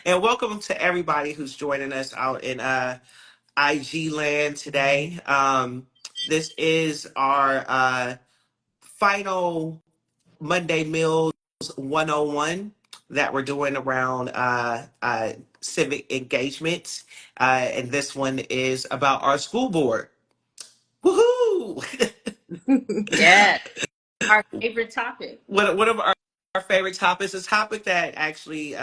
And welcome to everybody who's joining us out in IG land today. This is our final Monday Meals 101 that we're doing around civic engagement. And this one is about our school board. Woohoo! Yeah, our favorite topic. One of our favorite topics, a topic that actually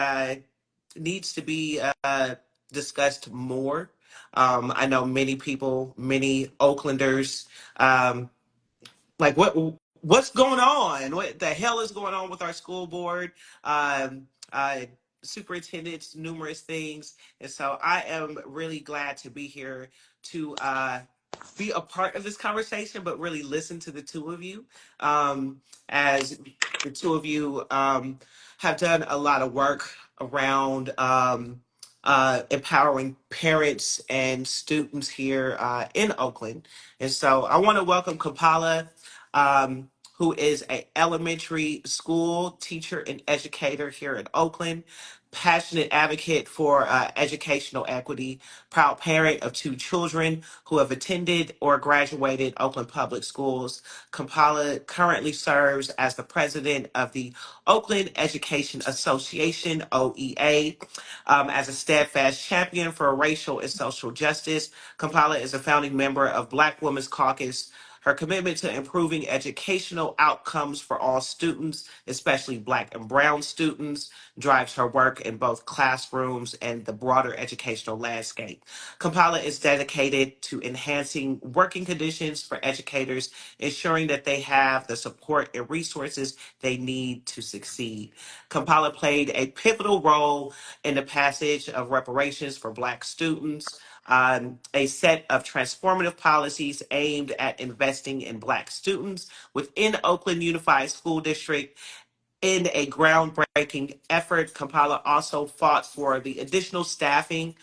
needs to be discussed more. I know many people, many Oaklanders, um, like what's going on? What the hell is going on with our school board? Um, uh, Superintendents, numerous things, and so I am really glad to be here to be a part of this conversation, but really listen to the two of you, as the two of you have done a lot of work around empowering parents and students here in Oakland. And so I want to welcome Kampala, who is an elementary school teacher and educator here in Oakland, passionate advocate for educational equity, proud parent of two children who have attended or graduated Oakland Public Schools. Kampala currently serves as the president of the Oakland Education Association, OEA, as a steadfast champion for racial and social justice. Kampala is a founding member of Black Women's Caucus. Her commitment to improving educational outcomes for all students, especially Black and Brown students, drives her work in both classrooms and the broader educational landscape. Kampala is dedicated to enhancing working conditions for educators, ensuring that they have the support and resources they need to succeed. Kampala played a pivotal role in the passage of reparations for Black students, a set of transformative policies aimed at investing in Black students within Oakland Unified School District. In a groundbreaking effort, Kampala also fought for the additional staffing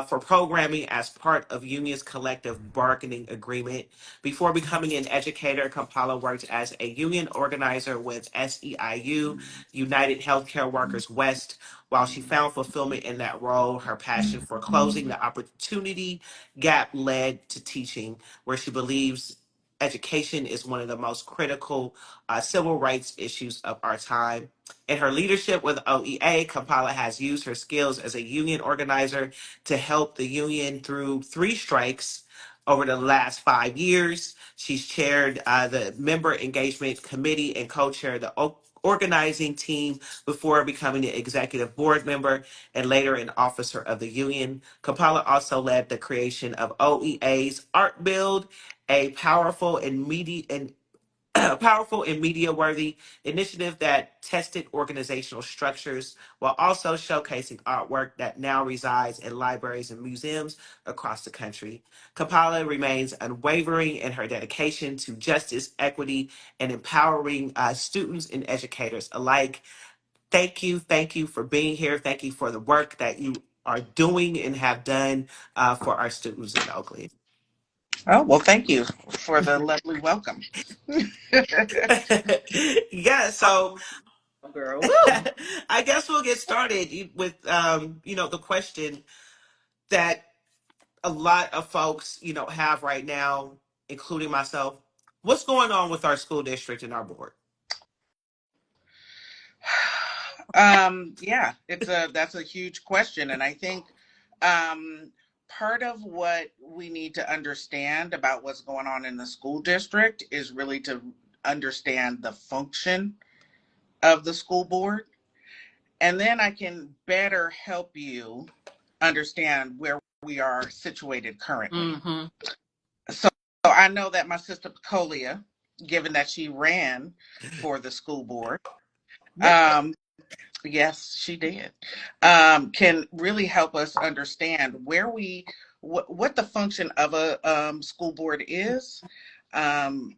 for programming as part of Union's collective bargaining agreement. Before becoming an educator, Kampala worked as a union organizer with SEIU, United Healthcare Workers West. While she found fulfillment in that role, her passion for closing the opportunity gap led to teaching, where she believes education is one of the most critical civil rights issues of our time. In her leadership with OEA, Kampala has used her skills as a union organizer to help the union through three strikes over the last 5 years. She's chaired the member engagement committee and co-chaired the organizing team before becoming the executive board member and later an officer of the union. Kampala also led the creation of OEA's Art Build, a powerful and media worthy initiative that tested organizational structures while also showcasing artwork that now resides in libraries and museums across the country. Kampala remains unwavering in her dedication to justice, equity, and empowering students and educators alike. Thank you for being here. Thank you for the work that you are doing and have done for our students in Oakland. Oh, well, thank you for the lovely welcome. Yeah, so Girl, woo! I guess we'll get started with the question that a lot of folks have right now, including myself. What's going on with our school district and our board? Yeah, that's a huge question. And I think part of what we need to understand about what's going on in the school district is really to understand the function of the school board. And then I can better help you understand where we are situated currently. Mm-hmm. So I know that my sister Pecolia, given that she ran for the school board, um, yes, she did, can really help us understand what the function of a school board is, and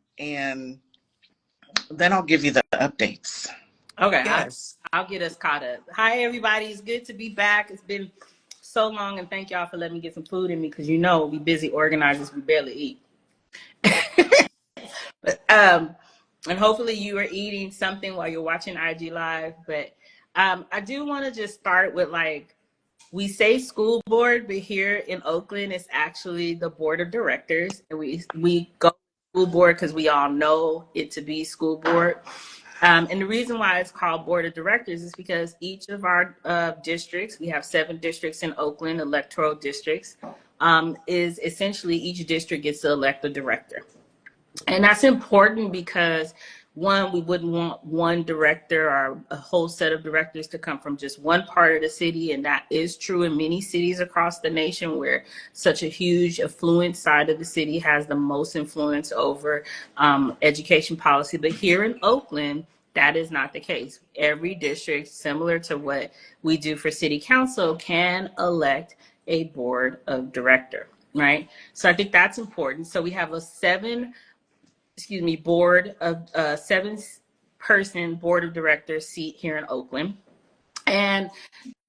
then I'll give you the updates. Okay, Yes. I'll get us caught up. Hi, everybody. It's good to be back. It's been so long, and thank y'all for letting me get some food in me because we busy organizers. We barely eat. But and hopefully you are eating something while you're watching IG Live. But I do want to just start with like, we say school board, but here in Oakland, it's actually the board of directors. And we go school board because we all know it to be school board. And the reason why it's called board of directors is because each of our districts, we have 7 districts in Oakland, electoral districts, is essentially each district gets to elect a director. And that's important because, one, we wouldn't want one director or a whole set of directors to come from just one part of the city. And that is true in many cities across the nation where such a huge affluent side of the city has the most influence over education policy. But here in Oakland, that is not the case. Every district, similar to what we do for city council, can elect a board of director, right? So I think that's important. So we have a board of 7-person board of directors seat here in Oakland. And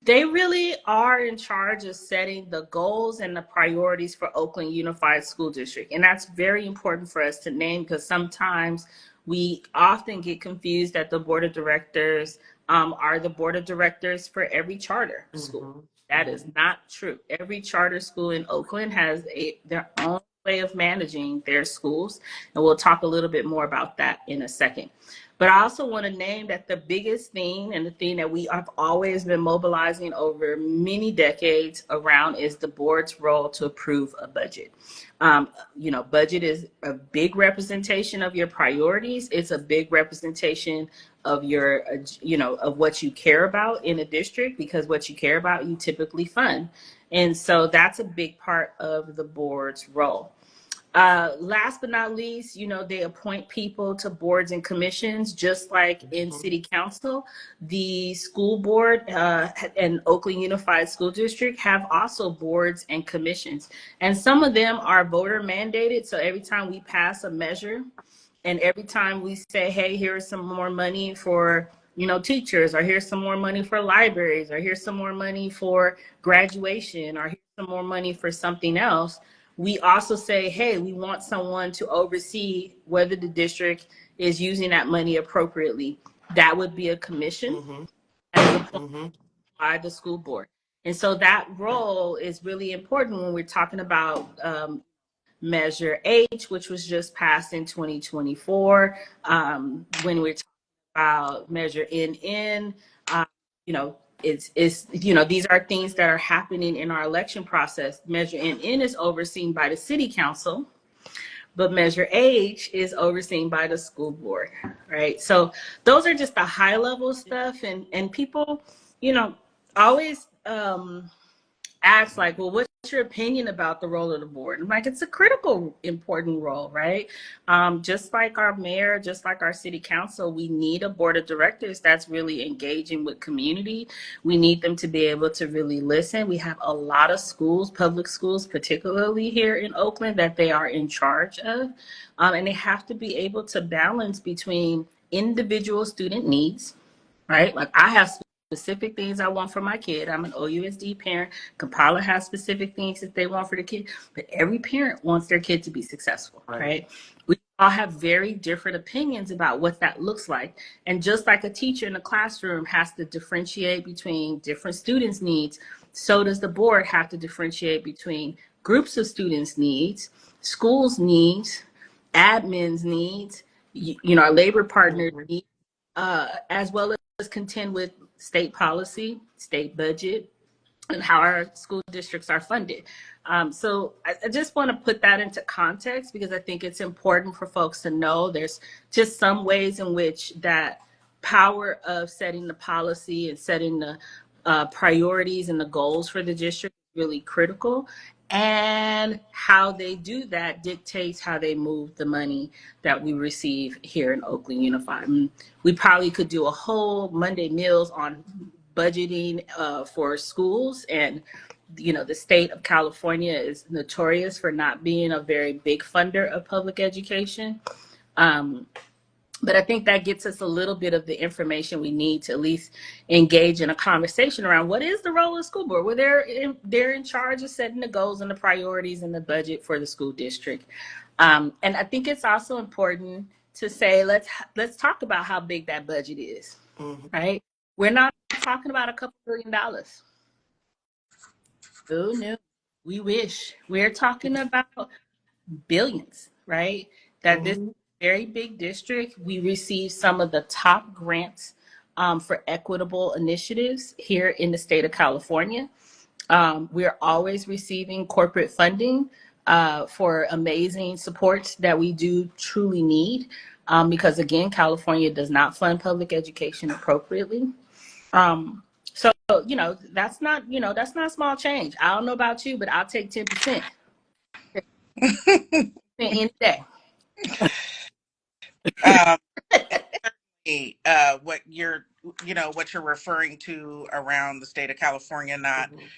they really are in charge of setting the goals and the priorities for Oakland Unified School District. And that's very important for us to name because sometimes we often get confused that the board of directors are the board of directors for every charter school. That is not true. Every charter school in Oakland has their own way of managing their schools. And we'll talk a little bit more about that in a second. But I also want to name that the biggest thing and the thing that we have always been mobilizing over many decades around is the board's role to approve a budget. Budget is a big representation of your priorities. It's a big representation of your, of what you care about in a district, because what you care about, you typically fund. And so that's a big part of the board's role. Last but not least, they appoint people to boards and commissions, just like in city council. The school board and Oakland Unified School District have also boards and commissions. And some of them are voter mandated. So every time we pass a measure and every time we say, hey, here's some more money for teachers, or here's some more money for libraries, or here's some more money for graduation, or here's some more money for something else, we also say, hey, we want someone to oversee whether the district is using that money appropriately. That would be a commission as appointed by the school board. And so that role is really important when we're talking about Measure H, which was just passed in 2024. When we're talking about Measure NN, these are things that are happening in our election process. Measure NN is overseen by the city council, but Measure H is overseen by the school board, right? So those are just the high level stuff, and people, always ask like, well, what's your opinion about the role of the board? I'm like, it's a critical, important role, right? Just like our mayor, just like our city council, we need a board of directors that's really engaging with community. We need them to be able to really listen. We have a lot of schools, public schools, particularly here in Oakland, that they are in charge of. And they have to be able to balance between individual student needs, right? Like I have specific things I want for my kid. I'm an OUSD parent. Kampala has specific things that they want for the kid, but every parent wants their kid to be successful, right? We all have very different opinions about what that looks like. And just like a teacher in a classroom has to differentiate between different students' needs, so does the board have to differentiate between groups of students' needs, schools' needs, admin's needs, our labor partner needs, as well as contend with state policy, state budget, and how our school districts are funded. So I just want to put that into context because I think it's important for folks to know there's just some ways in which that power of setting the policy and setting the priorities and the goals for the district is really critical. And how they do that dictates how they move the money that we receive here in Oakland Unified. We probably could do a whole Monday meals on budgeting for schools. And, the state of California is notorious for not being a very big funder of public education. But I think that gets us a little bit of the information we need to at least engage in a conversation around what is the role of the school board. Well, they're in charge of setting the goals and the priorities and the budget for the school district. And I think it's also important to say, let's talk about how big that budget is, right? We're not talking about a couple $1 billion. Oh no, we wish. We're talking about billions, right? That this Mhm. very big district, we receive some of the top grants for equitable initiatives here in the state of California. We're always receiving corporate funding for amazing supports that we do truly need. Because again, California does not fund public education appropriately. Um, so that's not small change. I don't know about you, but I'll take 10% any day. Um, what you're referring to around the state of California not Mhm.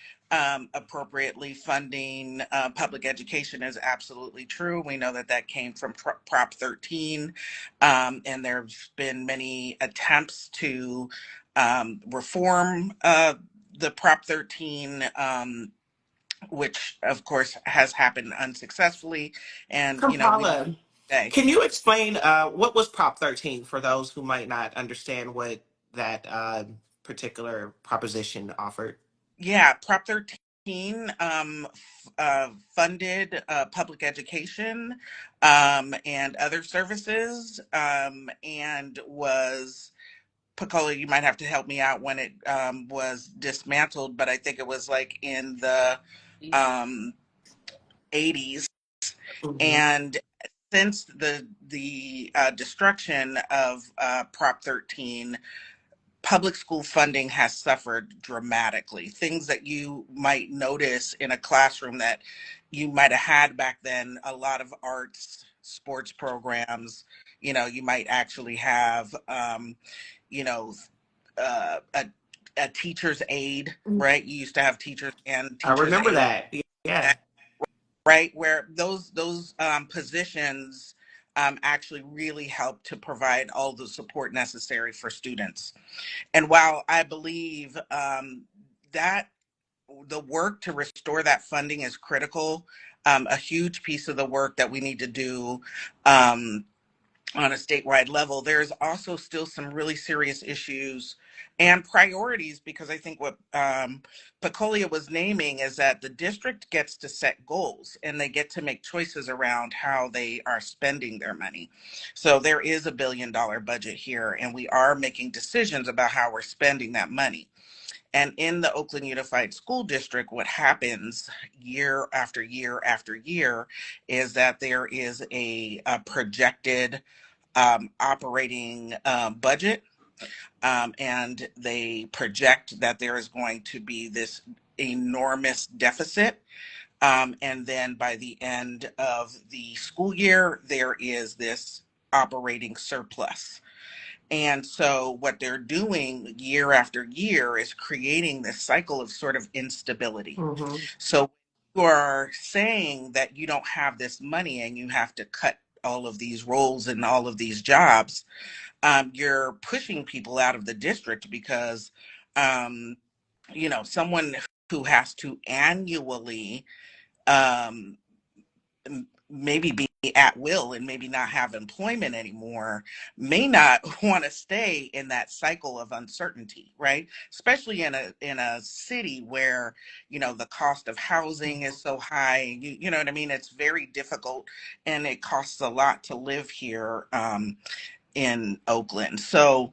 appropriately funding public education is absolutely true. We know that that came from Prop 13, and there's been many attempts to reform the Prop 13, which of course has happened unsuccessfully. And we Kampala, say, can you explain what was Prop 13 for those who might not understand what that particular proposition offered? yeah, Prop 13 funded public education and other services, and was, Picola, you might have to help me out when it was dismantled, but I think it was like in the um, 80s. Hmm. And since the destruction of Prop 13, public school funding has suffered dramatically. Things that you might notice in a classroom that you might have had back then, a lot of arts, sports programs, you might actually have, you know, a teacher's aide, right? You used to have teachers and I teachers remember aide, that. Yeah. right? Where those positions actually really help to provide all the support necessary for students. And while I believe that the work to restore that funding is critical, a huge piece of the work that we need to do um, on a statewide level, there's also still some really serious issues and priorities, because I think what Pecolia was naming is that the district gets to set goals and they get to make choices around how they are spending their money. So there is a $1 billion budget here, and we are making decisions about how we're spending that money. And in the Oakland Unified School District, what happens year after year after year is that there is a projected operating budget, and they project that there is going to be this enormous deficit. And then by the end of the school year, there is this operating surplus. And so, what they're doing year after year is creating this cycle of sort of instability. Hmm. So, you are saying that you don't have this money and you have to cut all of these roles and all of these jobs. You're pushing people out of the district because, um, someone who has to annually um, maybe be at will and maybe not have employment anymore may not want to stay in that cycle of uncertainty, right? Especially in a city where the cost of housing is so high. You know what I mean? It's very difficult, and it costs a lot to live here in Oakland. So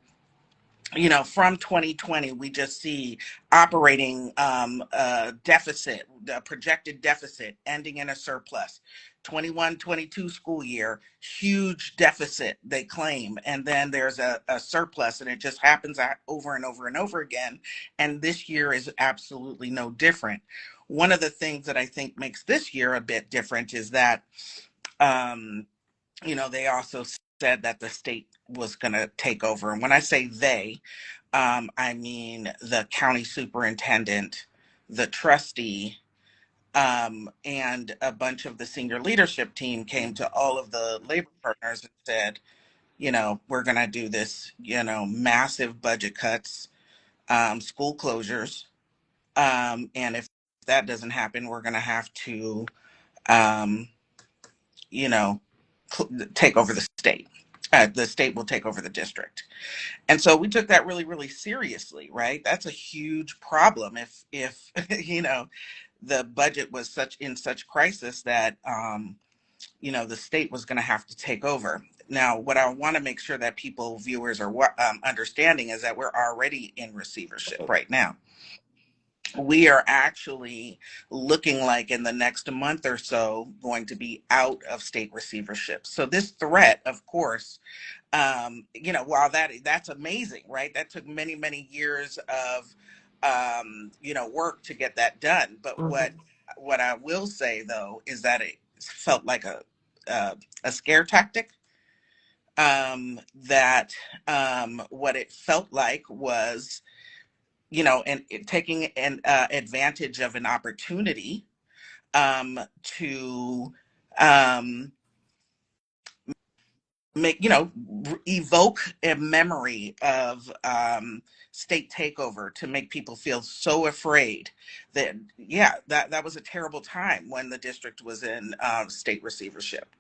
from 2020, we just see operating deficit, the projected deficit ending in a surplus. 21-22 school year, huge deficit, they claim. And then there's a surplus, and it just happens over and over and over again. And this year is absolutely no different. One of the things that I think makes this year a bit different is that um, they also said that the state was going to take over. And when I say they, I mean the county superintendent, the trustee, and a bunch of the senior leadership team came to all of the labor partners and said, we're going to do this, massive budget cuts, school closures. And if that doesn't happen, we're going to have to, um, you know, take over the state. the state will take over the district. And so we took that really, really seriously, right? That's a huge problem if you know, the budget was such crisis that the state was going to have to take over. Now, what I want to make sure that viewers are understanding is that we're already in receivership right now. We are actually looking like in the next month or so going to be out of state receivership. So this threat, of course, while that's amazing, right? That took many, many years of work to get that done. But Mm-hmm. what I will say though is that it felt like a scare tactic. That what it felt like was, and taking an advantage of an opportunity to make evoke a memory of state takeover, to make people feel so afraid that that was a terrible time when the district was in state receivership.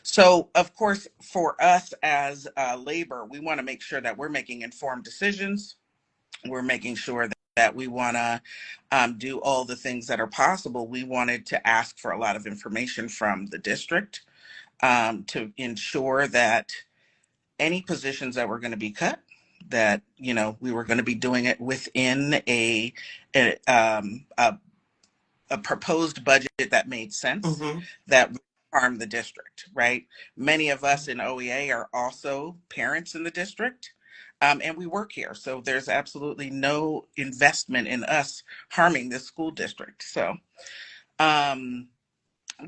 So of course, for us as labor, we want to make sure that we're making informed decisions. We're making sure that we want to do all the things that are possible. We wanted to ask for a lot of information from the district to ensure that any positions that were going to be cut, that we were going to be doing it within a, um, a, a proposed budget that made sense, Mm-hmm. that would harm the district, right? Many of us in OEA are also parents in the district. And we work here, so there's absolutely no investment in us harming this school district. So um,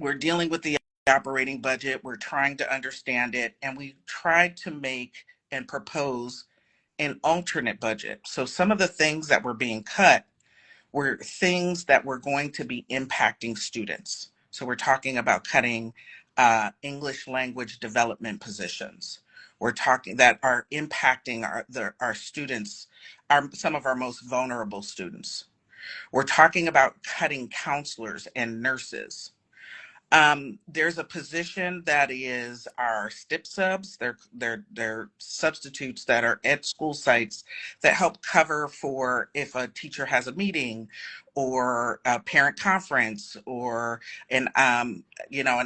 we're dealing with the operating budget. We're trying to understand it, and we tried to make and propose an alternate budget. So some of the things that were being cut were things that were going to be impacting students. So we're talking about cutting English language development positions. We're talking that are impacting our students, some of our most vulnerable students. We're talking about cutting counselors and nurses. There's a position that is our STIP subs. They're substitutes that are at school sites that help cover for if a teacher has a meeting or a parent conference or an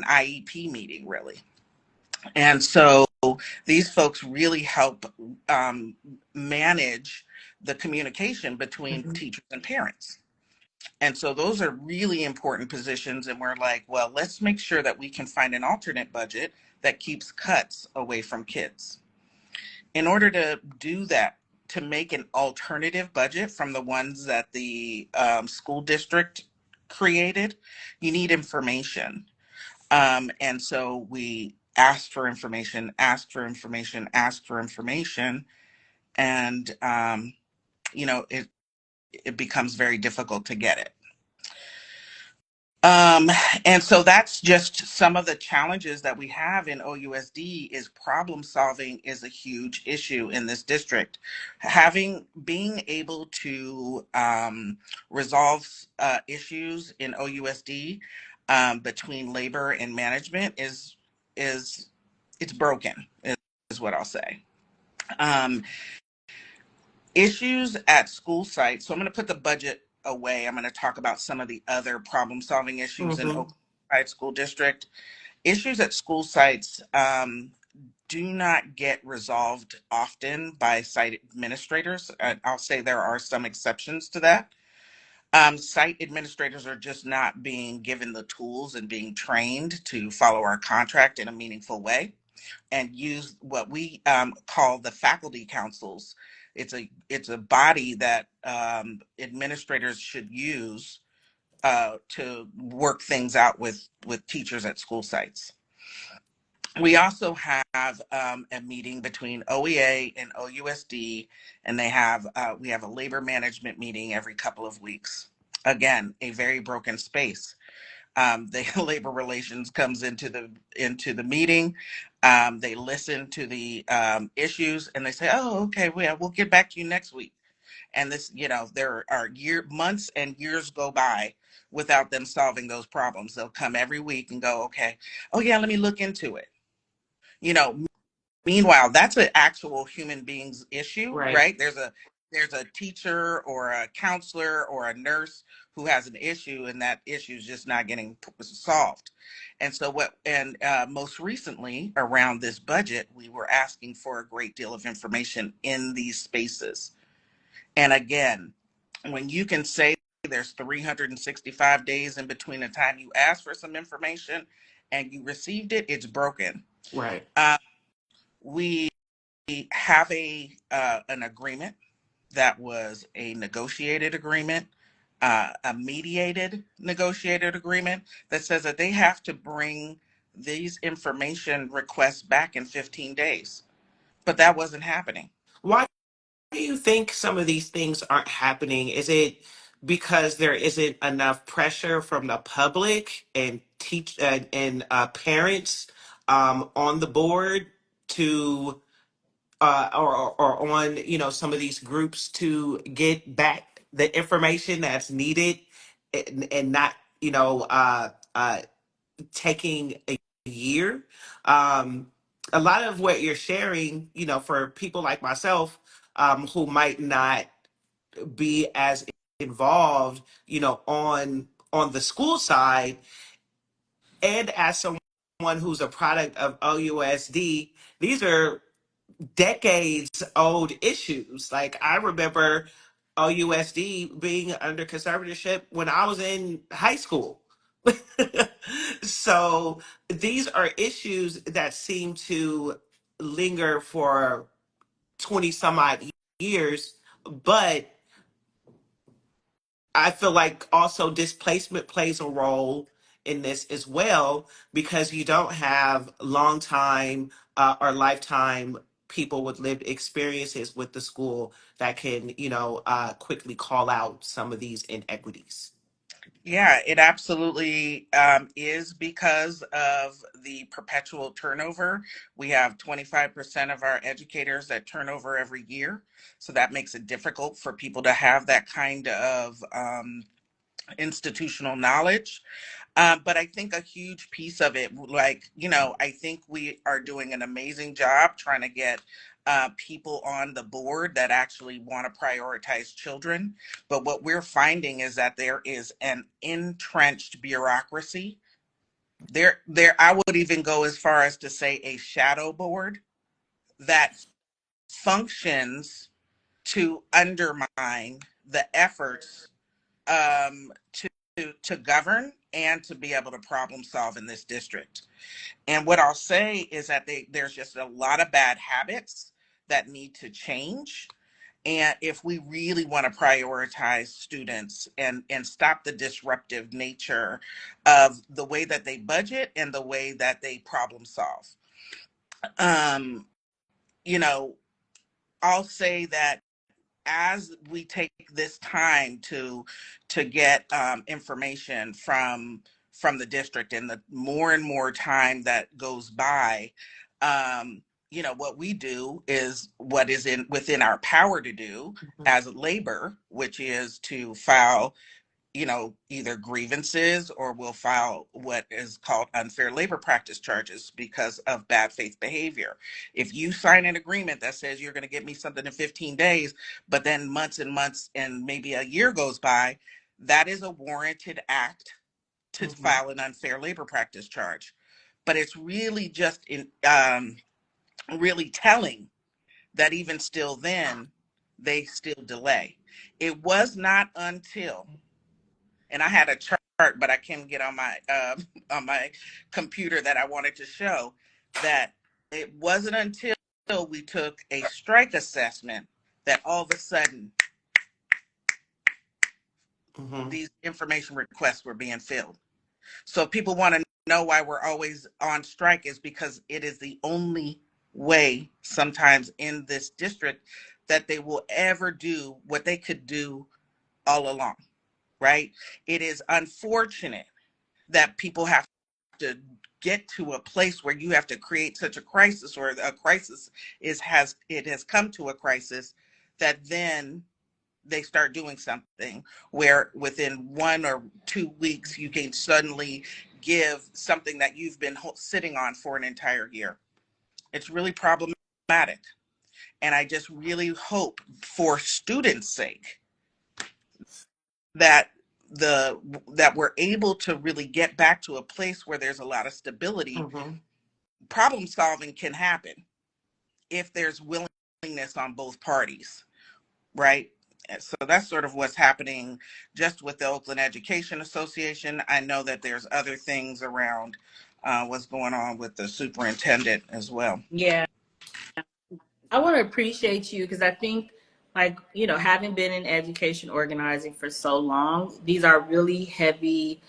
IEP meeting, really. And so these folks really help manage the communication between Mm-hmm. teachers and parents. And so those are really important positions. And we're like, well, let's make sure that we can find an alternate budget that keeps cuts away from kids. In order to do that, to make an alternative budget from the ones that the school district created, you need information. And so we asked for information, asked for information, asked for information. And, it becomes very difficult to get it. Um, and so that's just some of the challenges that we have in OUSD. Is problem solving is a huge issue in this district. Being able to resolve issues in OUSD between labor and management is it's broken, is what I'll say. Um, Issues at school sites. So I'm going to put the budget away. I'm going to talk about some of the other problem solving issues in Mm-hmm. Oakland School District. Issues at school sites do not get resolved often by site administrators. I'll say there are some exceptions to that. Site administrators are just not being given the tools and being trained to follow our contract in a meaningful way and use what we call the faculty councils. It's a body that administrators should use to work things out with teachers at school sites. We also have a meeting between OEA and OUSD, and we have a labor management meeting every couple of weeks. Again, a very broken space. The labor relations comes into the meeting. They listen to the issues and they say, "Oh, okay, we'll get back to you next week." And this, there are months and years go by without them solving those problems. They'll come every week and go, "Okay, oh yeah, let me look into it." You know, Meanwhile, that's an actual human being's issue, Right. right? There's a teacher or a counselor or a nurse who has an issue, and that issue is just not getting solved. And so most recently around this budget, we were asking for a great deal of information in these spaces. And again, when you can say there's 365 days in between the time you ask for some information and you received it, it's broken. Right. Uh, we have an agreement that was a negotiated agreement, a mediated negotiated agreement that says that they have to bring these information requests back in 15 days. But that wasn't happening. Why do you think some of these things aren't happening? Is it because there isn't enough pressure from the public and parents on the board to or on some of these groups to get back the information that's needed, and not taking a year? A lot of what you're sharing, for people like myself, who might not be as involved, on the school side, and as someone who's a product of OUSD, these are decades old issues. Like, I remember OUSD being under conservatorship when I was in high school. So these are issues that seem to linger for 20 some odd years, but I feel like also displacement plays a role in this as well, because you don't have long time or lifetime people with lived experiences with the school that can, quickly call out some of these inequities. Yeah, it absolutely is because of the perpetual turnover. We have 25% of our educators that turn over every year. So that makes it difficult for people to have that kind of institutional knowledge. But I think a huge piece of it, I think we are doing an amazing job trying to get people on the board that actually want to prioritize children. But what we're finding is that there is an entrenched bureaucracy. I would even go as far as to say a shadow board that functions to undermine the efforts to govern and to be able to problem solve in this district. And what I'll say is that there's just a lot of bad habits that need to change. And if we really want to prioritize students and stop the disruptive nature of the way that they budget and the way that they problem solve, um, you know, I'll say that as we take this time to get information from the district, and the more and more time that goes by, what we do is what is within our power to do as labor, which is to file either grievances, or we'll file what is called unfair labor practice charges because of bad faith behavior. If you sign an agreement that says you're going to get me something in 15 days, but then months and months and maybe a year goes by, that is a warranted act to Mhm. file an unfair labor practice charge. But it's really just really telling that even still then, they still delay. It was not until, and I had a chart, but I can't get on my on my computer that I wanted to show, that it wasn't until we took a strike assessment that all of a sudden Mhm. these information requests were being filled. So if people want to know why we're always on strike, is because it is the only way sometimes in this district that they will ever do what they could do all along, right? It is unfortunate that people have to get to a place where you have to create such a crisis, or a crisis has come to a crisis, that then they start doing something where within 1 or 2 weeks you can suddenly give something that you've been sitting on for an entire year. It's really problematic. And I just really hope, for students' sake, that we're able to really get back to a place where there's a lot of stability. Mm-hmm. Problem solving can happen if there's willingness on both parties, right? And so that's sort of what's happening just with the Oakland Education Association. I know that there's other things around what's going on with the superintendent as well. Yeah. I want to appreciate you because I think, like, you know, having been in education organizing for so long, these are really heavy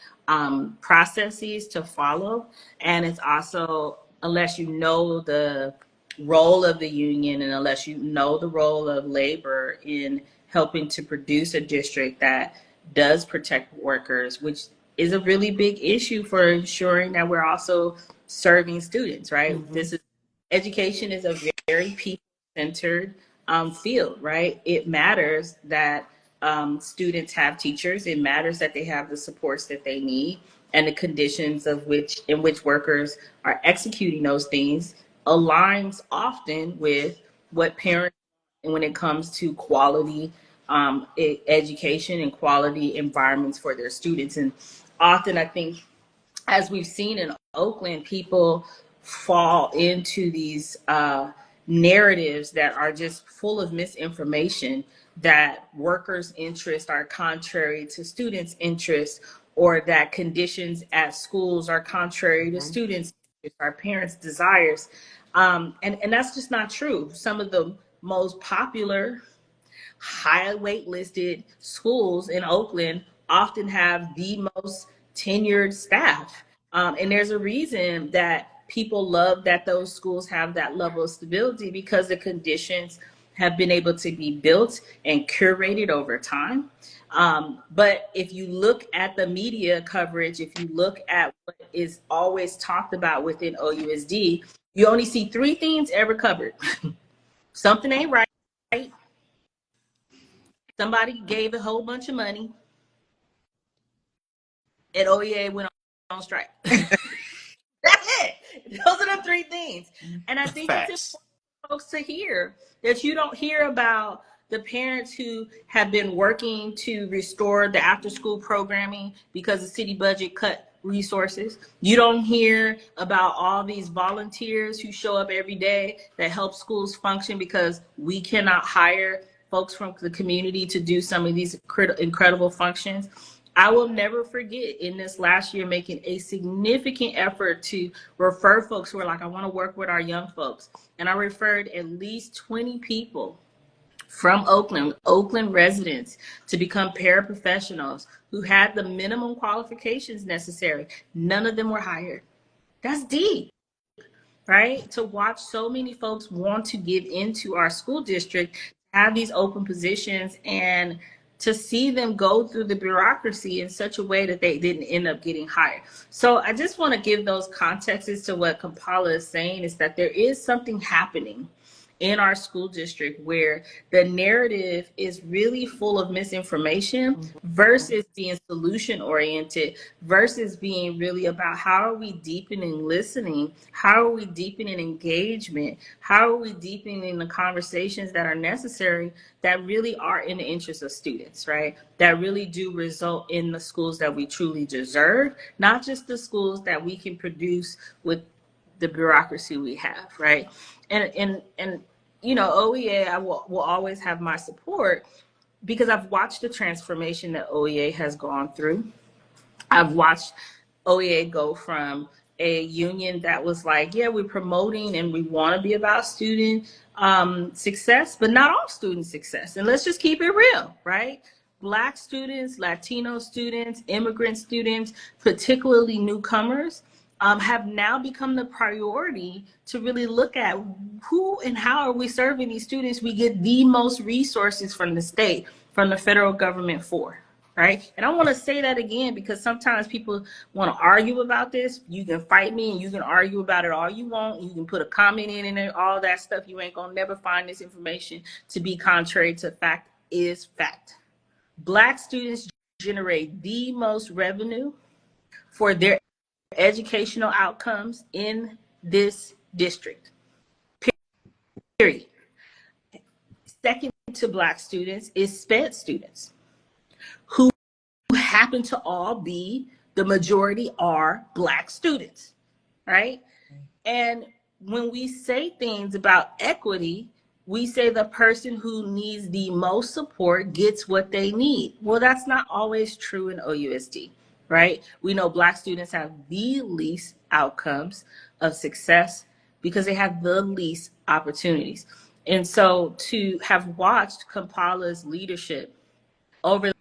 processes to follow. And it's also, unless you know the role of the union and unless you know the role of labor in helping to produce a district that does protect workers, which is a really big issue for ensuring that we're also serving students, right? Mm-hmm. This is education is a very people centered field, right? It matters that students have teachers. It matters that they have the supports that they need, and the conditions in which workers are executing those things aligns often with what parents, when it comes to quality education and quality environments for their students. And often, I think, as we've seen in Oakland, people fall into these narratives that are just full of misinformation, that workers' interests are contrary to students' interests, or that conditions at schools are contrary to students' interests, our parents' desires. And that's just not true. Some of the most popular high weight listed schools in Oakland often have the most tenured staff. And there's a reason that people love that those schools have that level of stability, because the conditions have been able to be built and curated over time. But if you look at the media coverage, if you look at what is always talked about within OUSD, you only see three things ever covered. Something ain't right. Somebody gave a whole bunch of money, and OEA went on strike. That's it. Those are the three things. And I think it's Facts. important for folks to hear that you don't hear about the parents who have been working to restore the after school programming because the city budget cut resources. You don't hear about all these volunteers who show up every day that help schools function because we cannot hire folks from the community to do some of these incredible functions. I will never forget in this last year making a significant effort to refer folks who are like, I want to work with our young folks. And I referred at least 20 people from Oakland residents, to become paraprofessionals who had the minimum qualifications necessary. None of them were hired. That's deep, right? To watch so many folks want to get into our school district, have these open positions, and to see them go through the bureaucracy in such a way that they didn't end up getting hired. So I just want to give those contexts to what Kampala is saying, is that there is something happening in our school district where the narrative is really full of misinformation versus being solution oriented, versus being really about how are we deepening listening, how are we deepening engagement, how are we deepening the conversations that are necessary that really are in the interest of students, right? That really do result in the schools that we truly deserve, not just the schools that we can produce with the bureaucracy we have, right? And you know, OEA, will always have my support because I've watched the transformation that OEA has gone through. I've watched OEA go from a union that was like, yeah, we're promoting and we want to be about student success, but not all student success. And let's just keep it real, right? Black students, Latino students, immigrant students, particularly newcomers, have now become the priority to really look at who and how are we serving these students we get the most resources from the state, from the federal government for. Right. And I want to say that again, because sometimes people want to argue about this. You can fight me and you can argue about it all you want. You can put a comment in and all that stuff. You ain't going to never find this information to be contrary to fact is fact. Black students generate the most revenue for their educational outcomes in this district. period. Second to Black students is SPED students, who happen to all be, the majority are Black students, right? And when we say things about equity, we say the person who needs the most support gets what they need. Well, that's not always true in OUSD, right? We know Black students have the least outcomes of success because they have the least opportunities. And so to have watched Kampala's leadership over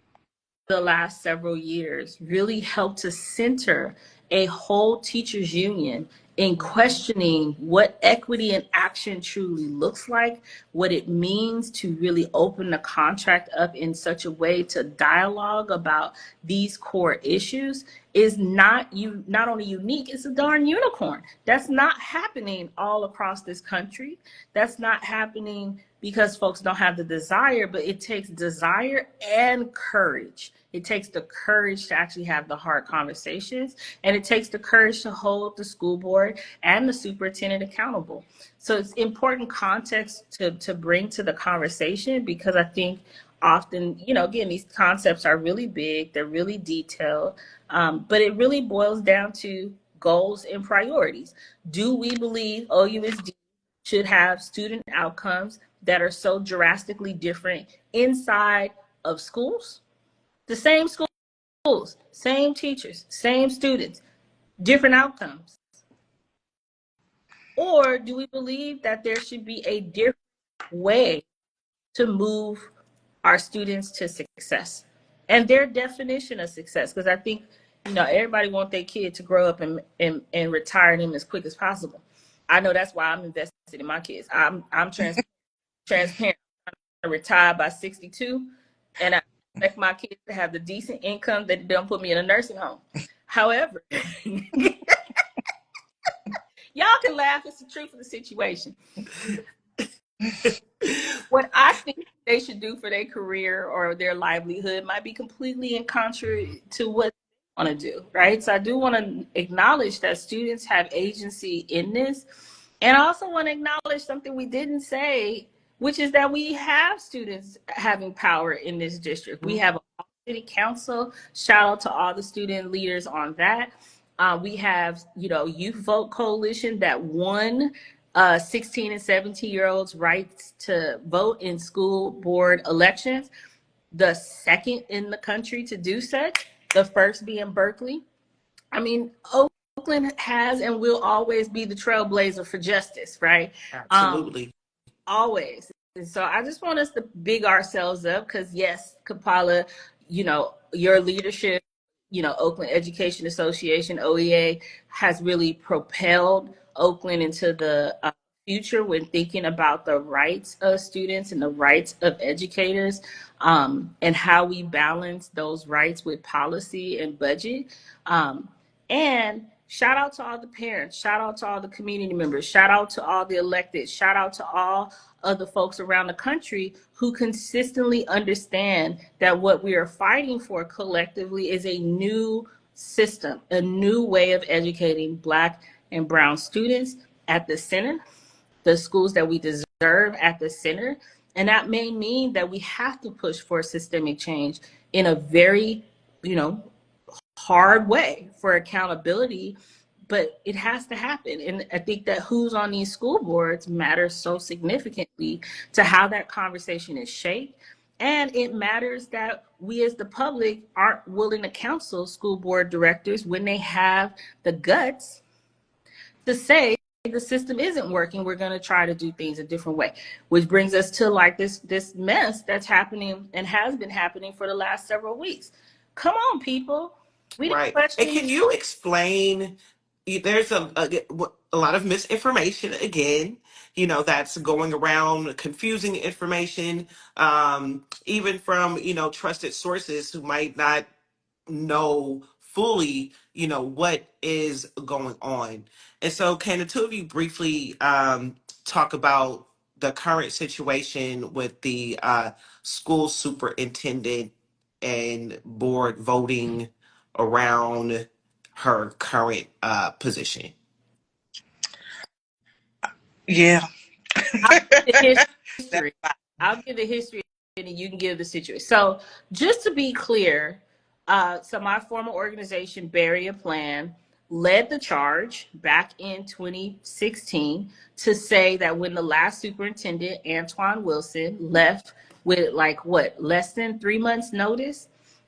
the last several years really helped to center a whole teachers union in questioning what equity in action truly looks like, what it means to really open the contract up in such a way to dialogue about these core issues is not only unique, it's a darn unicorn. That's not happening all across this country. That's not happening because folks don't have the desire, but it takes desire and courage. It takes the courage to actually have the hard conversations, and it takes the courage to hold the school board and the superintendent accountable. So it's important context to bring to the conversation, because I think often, again, these concepts are really big, they're really detailed, but it really boils down to goals and priorities. Do we believe OUSD should have student outcomes that are so drastically different inside of schools? The same schools, same teachers, same students, different outcomes. Or do we believe that there should be a different way to move our students to success and their definition of success? Because I think, everybody wants their kid to grow up and retire them as quick as possible. I know that's why I'm invested in my kids. I'm transparent. I retire by 62, and I expect my kids to have the decent income that don't put me in a nursing home. However, y'all can laugh. It's the truth of the situation. What I think they should do for their career or their livelihood might be completely in contrary to what they want to do, right? So I do want to acknowledge that students have agency in this. And I also want to acknowledge something we didn't say, which is that we have students having power in this district. We have a city council. Shout out to all the student leaders on that. We have, Youth Vote Coalition that won 16 and 17-year-olds' rights to vote in school board elections, the second in the country to do such, the first being Berkeley. I mean, Oakland has and will always be the trailblazer for justice, right? Absolutely. Always. And so I just want us to big ourselves up, because yes, Kampala, your leadership, Oakland Education Association, OEA, has really propelled Oakland into the future when thinking about the rights of students and the rights of educators, and how we balance those rights with policy and budget. And shout out to all the parents, shout out to all the community members, shout out to all the elected, shout out to all of the folks around the country who consistently understand that what we are fighting for collectively is a new system, a new way of educating Black and Brown students at the center, the schools that we deserve at the center. And that may mean that we have to push for systemic change in a very, hard way for accountability, but it has to happen. And I think that who's on these school boards matters so significantly to how that conversation is shaped. And it matters that we as the public aren't willing to counsel school board directors when they have the guts to say the system isn't working, we're going to try to do things a different way, which brings us to like this mess that's happening and has been happening for the last several weeks. Come on, people. We didn't Right. And question. can you explain? There's a lot of misinformation again, that's going around, confusing information, even from, trusted sources who might not know fully, what is going on. And so, can the two of you briefly talk about the current situation with the school superintendent and board voting around her current position? Yeah. I'll give the That's history. fine. I'll give the history, and then you can give the situation. So, just to be clear, so my former organization, Barrier Plan, led the charge back in 2016 to say that when the last superintendent, Antoine Wilson, left with like what, less than 3 months notice,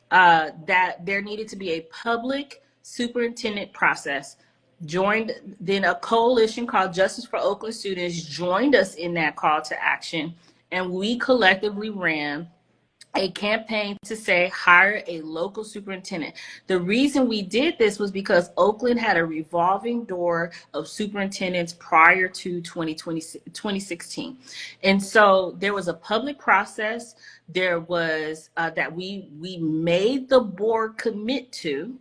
that there needed to be a public superintendent process. Joined then a coalition called Justice for Oakland Students joined us in that call to action, and we collectively ran a campaign to say hire a local superintendent. The reason we did this was because Oakland had a revolving door of superintendents prior to 2016. And so there was a public process. There was that we made the board commit to,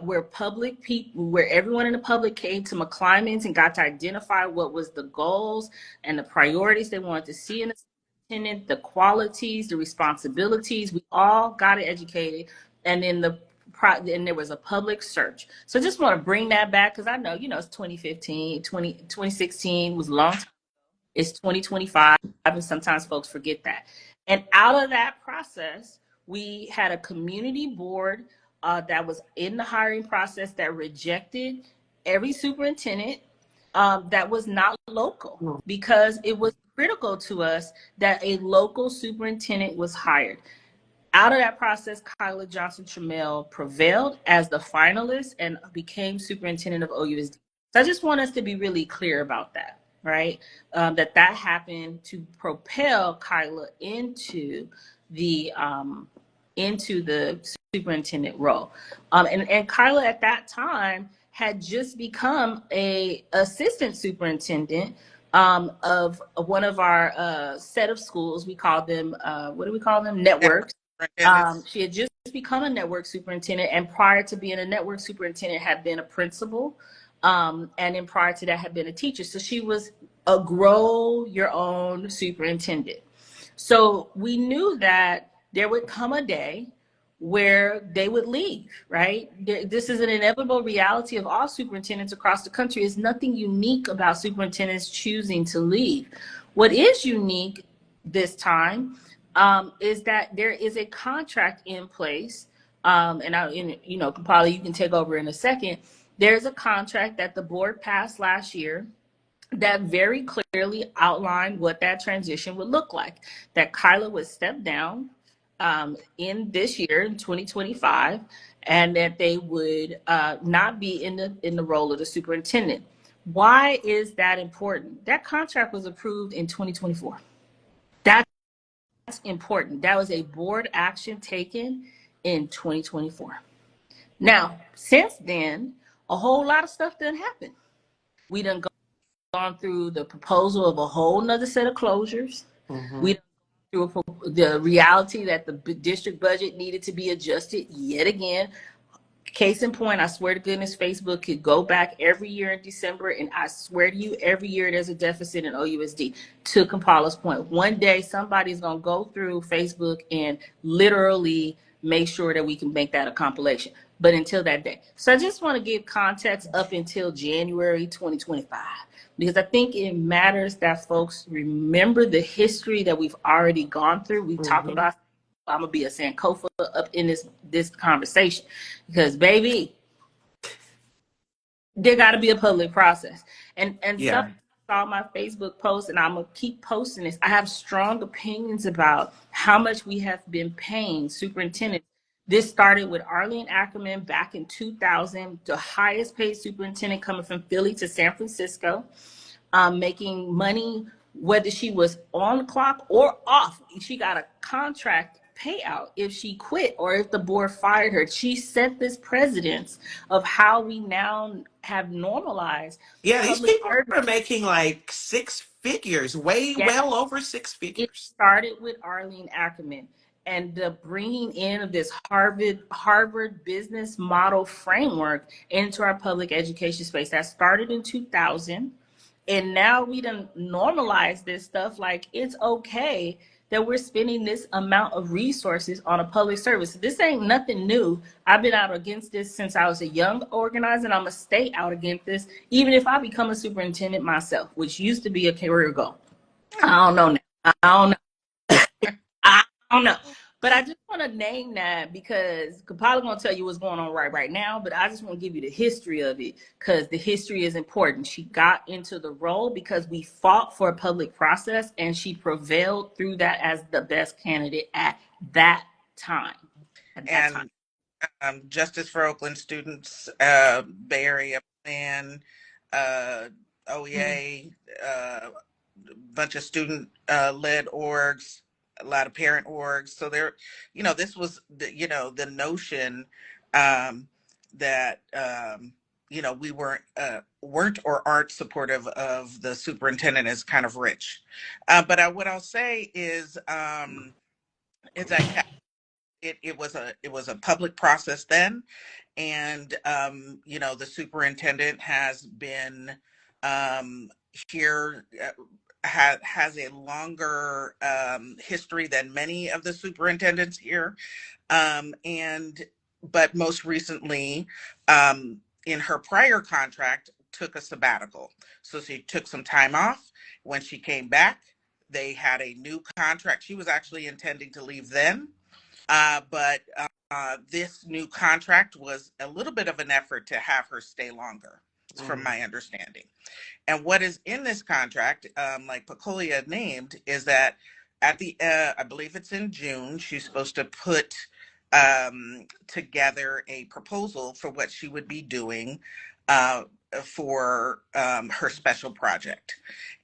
where public people, where everyone in the public came to McClymonds and got to identify what was the goals and the priorities they wanted to see in the superintendent, the qualities, the responsibilities. We all got educated, and then and there was a public search. So I just want to bring that back because I know, it's 2015, 2016 was a long time. It's 2025, and sometimes folks forget that. And out of that process, we had a community board that was in the hiring process that rejected every superintendent that was not local, because it was critical to us that a local superintendent was hired. Out of that process, Kyla Johnson-Trammell prevailed as the finalist and became superintendent of OUSD. So I just want us to be really clear about that, right? That happened to propel Kyla into the superintendent role. And Kyla at that time had just become a assistant superintendent of one of our set of schools. We call them, what do we call them? Networks. She had just become a network superintendent, and prior to being a network superintendent had been a principal, and then prior to that had been a teacher. So she was a grow your own superintendent. So we knew that there would come a day where they would leave, right? This is an inevitable reality of all superintendents across the country. There's nothing unique about superintendents choosing to leave. What is unique this time is that there is a contract in place, Kampala, you can take over in a second. There's a contract that the board passed last year that very clearly outlined what that transition would look like. That Kyla would step down in this year, in 2025, and that they would not be in the role of the superintendent. Why is that important? That contract was approved in 2024. That's important. That was a board action taken in 2024. Now, since then, a whole lot of stuff done happened. We done gone through the proposal of a whole nother set of closures. Mm-hmm. We done through the reality that the district budget needed to be adjusted yet again. Case in point, I swear to goodness, Facebook could go back every year in December, and I swear to you, every year there's a deficit in OUSD. To Kampala's point, one day somebody's going to go through Facebook and literally make sure that we can make that a compilation. But until that day. So I just want to give context up until January 2025, because I think it matters that folks remember the history that we've already gone through. We've talked about, I'm going to be a Sankofa up in this conversation, because baby, there got to be a public process. And some saw my Facebook post, and I'm going to keep posting this. I have strong opinions about how much we have been paying superintendents. This started with Arlene Ackerman back in 2000, the highest paid superintendent coming from Philly to San Francisco, making money whether she was on the clock or off. She got a contract payout if she quit or if the board fired her. She set this precedence of how we now have normalized. Yeah, these people are making like six figures, well over six figures. It started with Arlene Ackerman and the bringing in of this Harvard business model framework into our public education space. That started in 2000. And now we done normalize this stuff like it's okay that we're spending this amount of resources on a public service. This ain't nothing new. I've been out against this since I was a young organizer, and I'm going to stay out against this, even if I become a superintendent myself, which used to be a career goal. I don't know now. I don't know. I don't know. But I just want to name that because Kampala gonna tell you what's going on right now. But I just want to give you the history of it because the history is important. She got into the role because we fought for a public process, and she prevailed through that as the best candidate at that time. And Justice for Oakland Students, Bay Area Plan, OEA, bunch of student led orgs, a lot of parent orgs. So there, this was the notion that we weren't or aren't supportive of the superintendent is kind of rich. But what I'll say is that it was a public process then, and the superintendent has been here. Has a longer history than many of the superintendents here, and but most recently, in her prior contract, took a sabbatical. So she took some time off. When she came back, they had a new contract. She was actually intending to leave then, but this new contract was a little bit of an effort to have her stay longer, from my understanding. And what is in this contract, like Pacolia named, is that at the, I believe it's in June, she's supposed to put together a proposal for what she would be doing for her special project.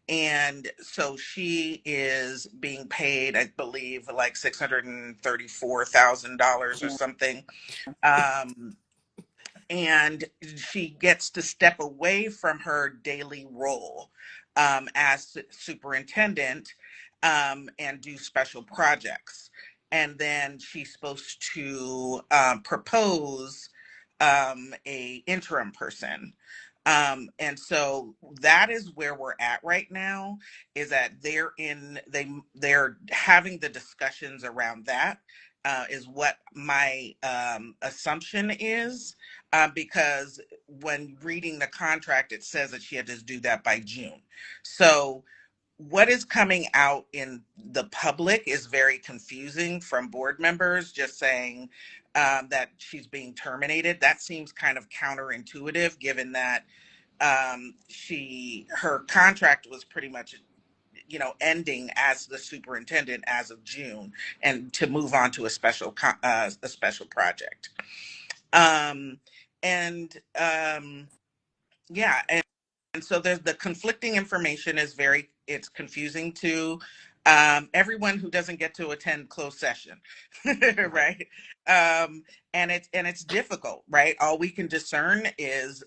And so she is being paid, I believe, like $634,000 or something. And she gets to step away from her daily role as superintendent and do special projects. And then she's supposed to propose a interim person. And so that is where we're at right now, is that they're having the discussions around that, is what my assumption is, because when reading the contract, it says that she had to do that by June. So what is coming out in the public is very confusing from board members, just saying that she's being terminated. That seems kind of counterintuitive, given that her contract was pretty much ending as the superintendent as of June, and to move on to a special project. And yeah, and so there's the conflicting information is it's confusing to everyone who doesn't get to attend closed session, right? And it's difficult, right? All we can discern is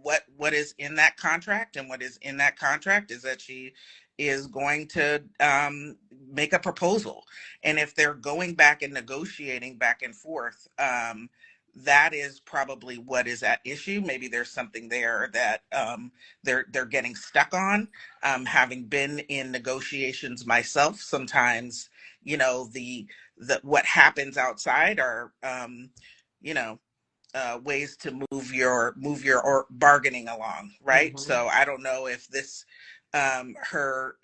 what is in that contract, and what is in that contract is that she is going to make a proposal, and if they're going back and negotiating back and forth, that is probably what is at issue. Maybe there's something there that they're getting stuck on. Having been in negotiations myself, sometimes the what happens outside are ways to move your or bargaining along, right? So I don't know if this her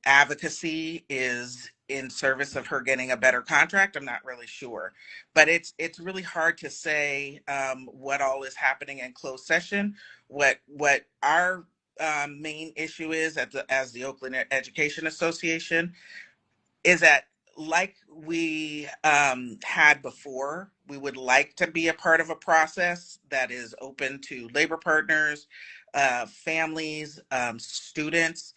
advocacy is in service of her getting a better contract. I'm not really sure, but it's really hard to say what all is happening in closed session. What our main issue is as the Oakland Education Association is that, like we had before, we would like to be a part of a process that is open to labor partners, families, students,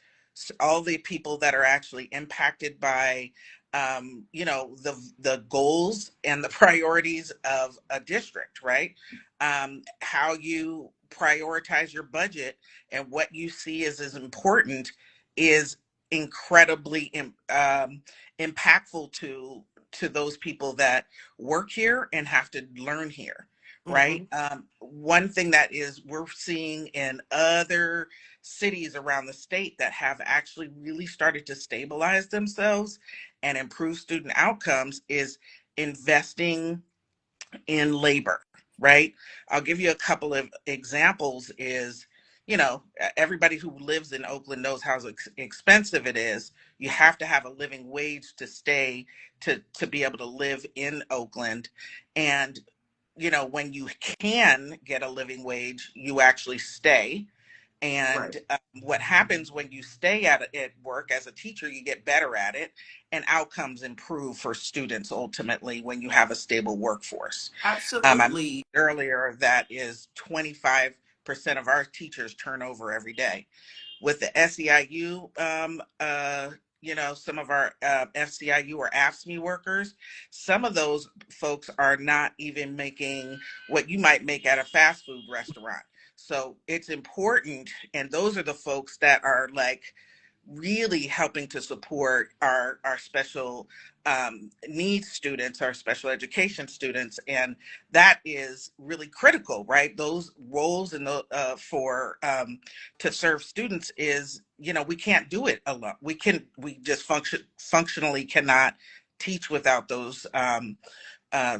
all the people that are actually impacted by the goals and the priorities of a district, right? How you prioritize your budget and what you see as important is incredibly impactful to those people that work here and have to learn here, right? Hmm. One thing that is we're seeing in other cities around the state that have actually really started to stabilize themselves and improve student outcomes is investing in labor, right? I'll give you a couple of examples is, everybody who lives in Oakland knows how expensive it is. You have to have a living wage to stay, to be able to live in Oakland. And when you can get a living wage, you actually stay. Right. And what happens when you stay at work as a teacher, you get better at it, and outcomes improve for students ultimately when you have a stable workforce. I mentioned Absolutely. earlier that is 25% of our teachers turn over every day. With the SEIU, some of our FCIU or AFSCME workers, some of those folks are not even making what you might make at a fast food restaurant. So it's important, and those are the folks that are like really helping to support our special needs students, our special education students, and that is really critical, right? Those roles and the for to serve students is, we can't do it alone. We just functionally cannot teach without those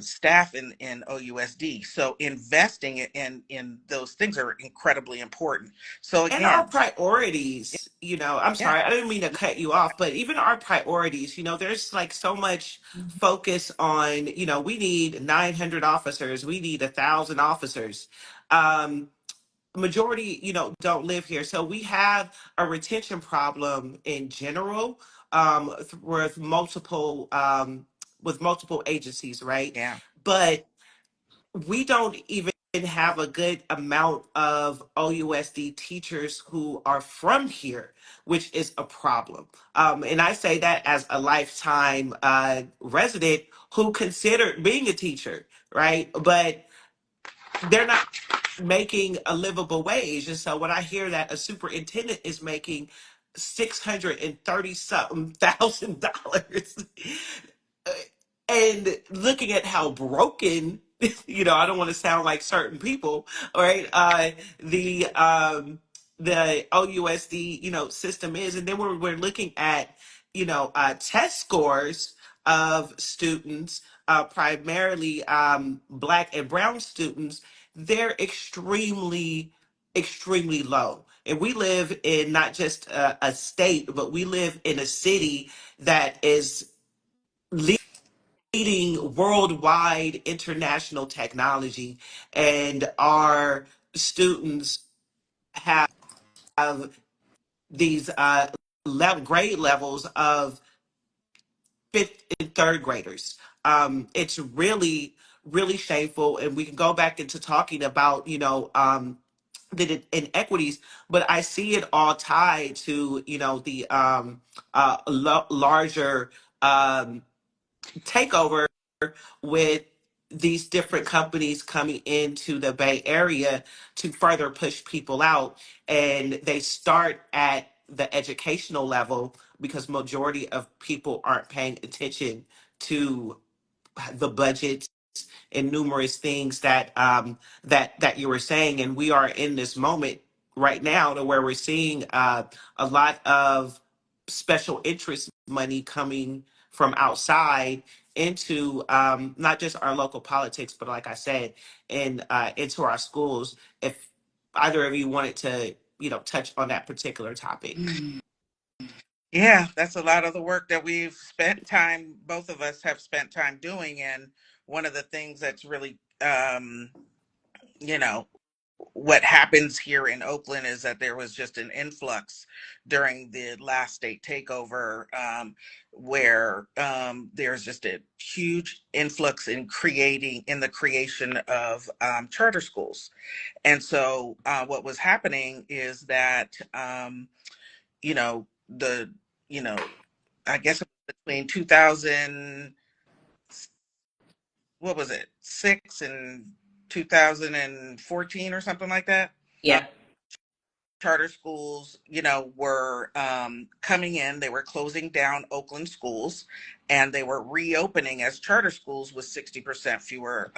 staff in OUSD. So investing in those things are incredibly important. So And our again, priorities, I'm yeah, sorry, I didn't mean to cut you off, but even our priorities, there's like so much focus on, we need 900 officers, we need 1,000 officers. Um, Majority, don't live here. So we have a retention problem in general, with multiple agencies, right? yeah, But we don't even have a good amount of OUSD teachers who are from here, which is a problem. And I say that as a lifetime resident who considered being a teacher, right? But they're not making a livable wage. And so when I hear that a superintendent is making $630 something thousand dollars, and looking at how broken, I don't want to sound like certain people, all right? The OUSD, system is, and then we're looking at, test scores of students, primarily Black and Brown students, they're extremely low. And we live in not just a state, but we live in a city that is leading worldwide international technology, and our students have these grade levels of fifth and third graders. It's really shameful, and we can go back into talking about the inequities, but I see it all tied to the larger um, takeover with these different companies coming into the Bay Area to further push people out. And they start at the educational level because majority of people aren't paying attention to the budgets and numerous things that you were saying. And we are in this moment right now to where we're seeing a lot of special interest money coming from outside into not just our local politics, but like I said, into our schools. If either of you wanted to, touch on that particular topic. yeah, that's a lot of the work that we've spent time, both of us have spent time doing. And one of the things that's really, you know, what happens here in Oakland is that there was just an influx during the last state takeover, where there's just a huge influx in the creation of charter schools. And so what was happening is that, the, you know, I guess it was between 2000, what was it, 6 and 2014 or something like that. Yeah. Charter schools, were coming in. They were closing down Oakland schools, and they were reopening as charter schools with 60% fewer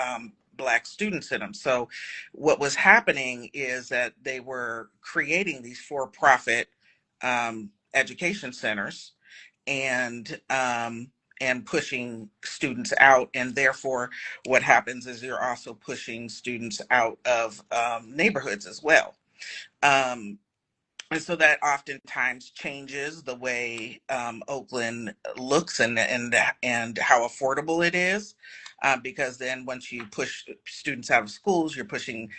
Black students in them. So what was happening is that they were creating these for-profit education centers, and pushing students out, and therefore what happens is you're also pushing students out of neighborhoods as well. um, and so that oftentimes changes the way Oakland looks, and how affordable it is. Because then once you push students out of schools, you're pushing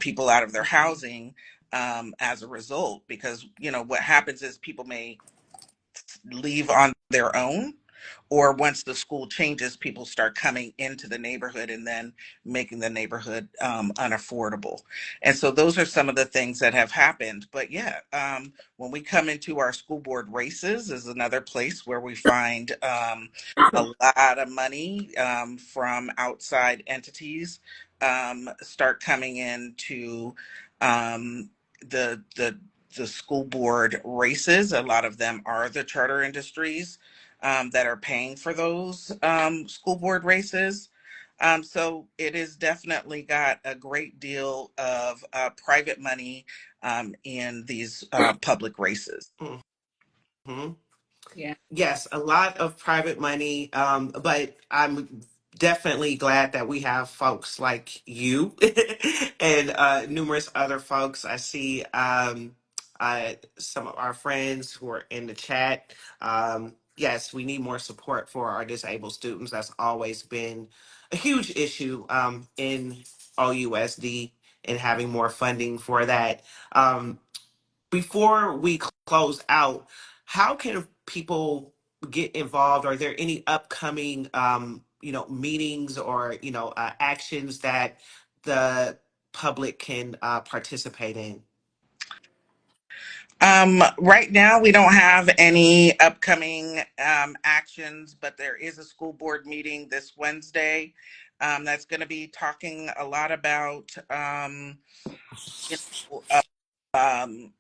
people out of their housing as a result. Because what happens is people may leave on their own, or once the school changes, people start coming into the neighborhood and then making the neighborhood unaffordable. And so those are some of the things that have happened. But yeah, when we come into our school board races is another place where we find a lot of money from outside entities start coming into um, the school board races. A lot of them are the charter industries that are paying for those school board races. So it has definitely got a great deal of private money in these public races. Mhm. Yeah. Yes, a lot of private money, but I'm definitely glad that we have folks like you and numerous other folks. I see some of our friends who are in the chat. Yes, we need more support for our disabled students. That's always been a huge issue in OUSD, and having more funding for that. Before we close out, how can people get involved? Are there any upcoming, meetings or, actions that the public can participate in? Right now, we don't have any upcoming actions, but there is a school board meeting this Wednesday that's going to be talking a lot about you know, um,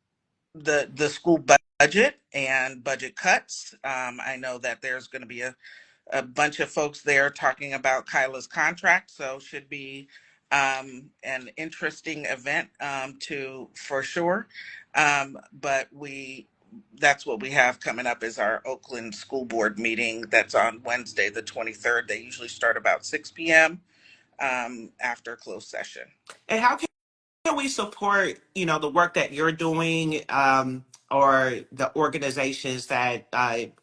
the school budget and budget cuts. I know that there's going to be a bunch of folks there talking about Kyla's contract, so should be an interesting event to for sure. But that's what we have coming up is our Oakland School Board meeting that's on Wednesday, the 23rd. They usually start about 6 p.m. After closed session. And how can we support, the work that you're doing, or the organizations that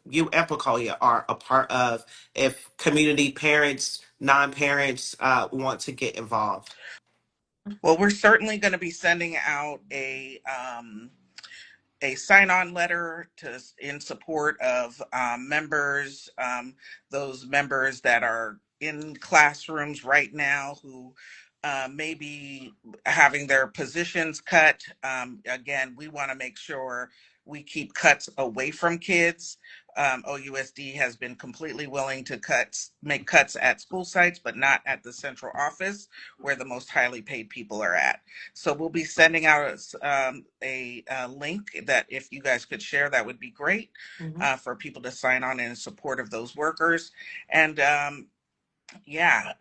you and Pecolia are a part of, if community parents, non-parents want to get involved? Well, we're certainly going to be sending out a sign-on letter in support of members, those members that are in classrooms right now who may be having their positions cut. Again, we want to make sure we keep cuts away from kids. OUSD has been completely willing to make cuts at school sites, but not at the central office where the most highly paid people are at. So we'll be sending out a link that if you guys could share, that would be great for people to sign on in support of those workers. And yeah,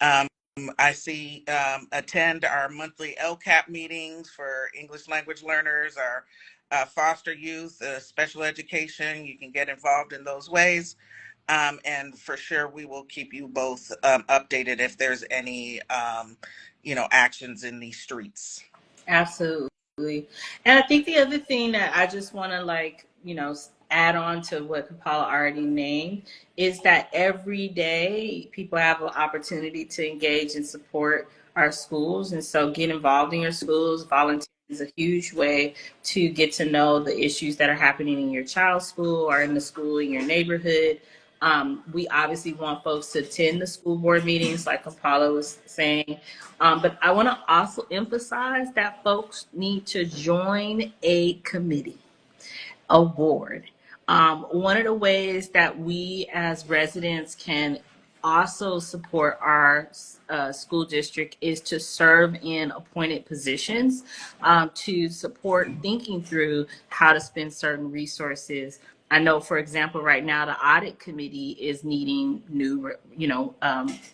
I see attend our monthly LCAP meetings for English language learners, our foster youth, special education. You can get involved in those ways. And for sure, we will keep you both updated if there's any, actions in these streets. Absolutely. And I think the other thing that I just want to add on to what Kampala already named is that every day people have an opportunity to engage and support our schools. And so get involved in your schools. Volunteer is a huge way to get to know the issues that are happening in your child's school or in the school in your neighborhood. We obviously want folks to attend the school board meetings, like Kampala was saying. But I want to also emphasize that folks need to join a committee, a board. One of the ways that we as residents can also support our school district is to serve in appointed positions to support thinking through how to spend certain resources I know, for example, right now the audit committee is needing new,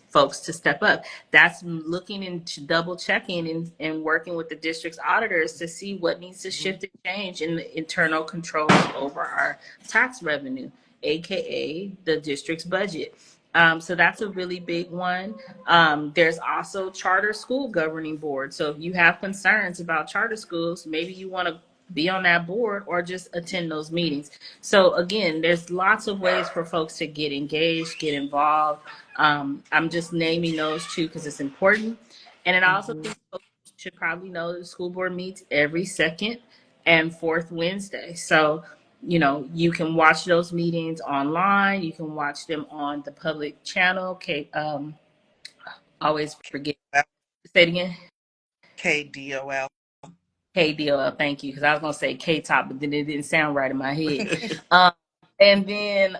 folks to step up. That's looking into double checking and working with the district's auditors to see what needs to Mhm. shift and change in the internal controls over our tax revenue, aka the district's budget. So that's a really big one. There's also charter school governing board. So if you have concerns about charter schools, maybe you want to be on that board or just attend those meetings. So again, there's lots of ways for folks to get engaged, get involved. I'm just naming those two because it's important. And then I also Mhm. think folks should probably know that the school board meets every second and fourth Wednesday. So, you can watch those meetings online. You can watch them on the public channel. Okay, always forget. Say it again. KDOL. KDOL, thank you, because I was gonna say K top, but then it didn't sound right in my head. Um, and then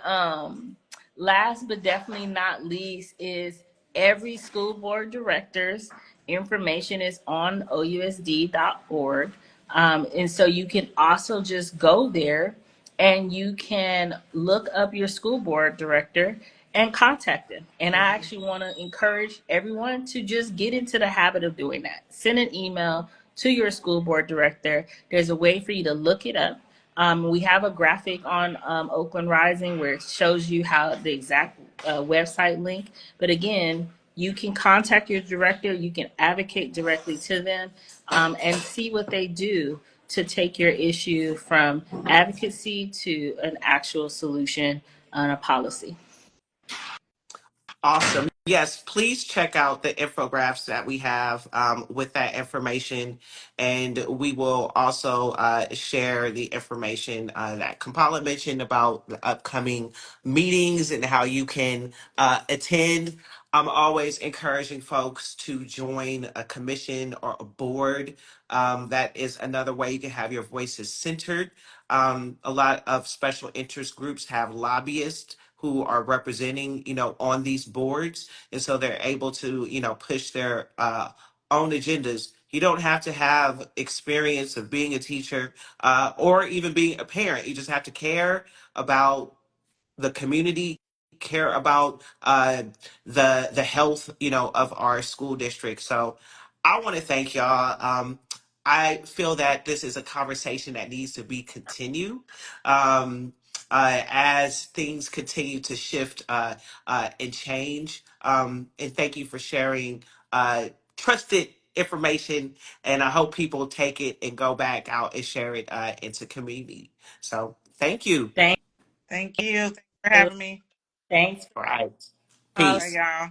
last but definitely not least is every school board director's information is on ousd.org. And so you can also just go there and you can look up your school board director and contact them. And I Mhm. actually want to encourage everyone to just get into the habit of doing that. Send an email to your school board director. There's a way for you to look it up. We have a graphic on Oakland Rising where it shows you how the exact website link. But again, you can contact your director, you can advocate directly to them, and see what they do to take your issue from advocacy to an actual solution on a policy. Awesome. Yes, please check out the infographics that we have with that information. And we will also share the information that Kampala mentioned about the upcoming meetings and how you can attend. I'm always encouraging folks to join a commission or a board. That is another way to have your voices centered. A lot of special interest groups have lobbyists who are representing, on these boards, and so they're able to, push their own agendas. You don't have to have experience of being a teacher or even being a parent. You just have to care about the community, care about the health, of our school district. So I want to thank y'all. I feel that this is a conversation that needs to be continued. As things continue to shift and change. And thank you for sharing trusted information. And I hope people take it and go back out and share it into community. So thank you. Thank Thank you. Thanks for you. having me. Thanks. All right. Paula. Bye, Peace. y'all.